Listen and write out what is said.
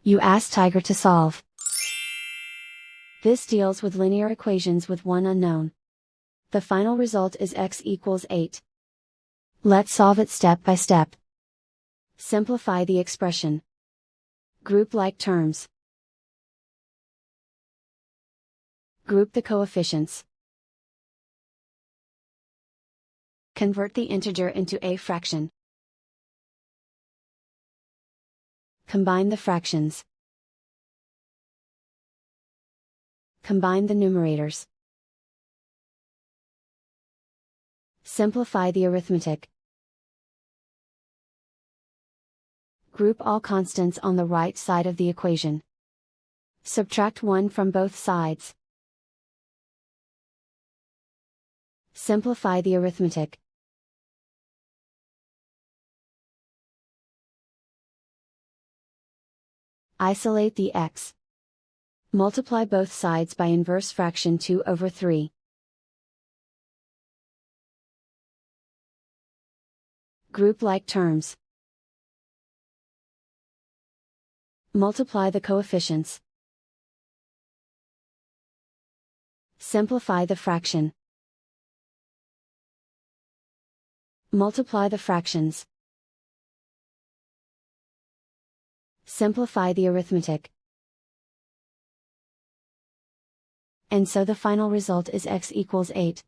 You ask Tiger to solve. This deals with linear equations with one unknown. The final result is x equals 8. Let's solve it step by step. Simplify the expression. Group like terms. Group the coefficients. Convert the integer into a fraction. Combine the fractions. Combine the numerators. Simplify the arithmetic. Group all constants on the right side of the equation. Subtract 1 from both sides. Simplify the arithmetic. Isolate the x. Multiply both sides by inverse fraction 2/3. Group like terms. Multiply the coefficients. Simplify the fraction. Multiply the fractions. Simplify the arithmetic. And so the final result is x equals 8.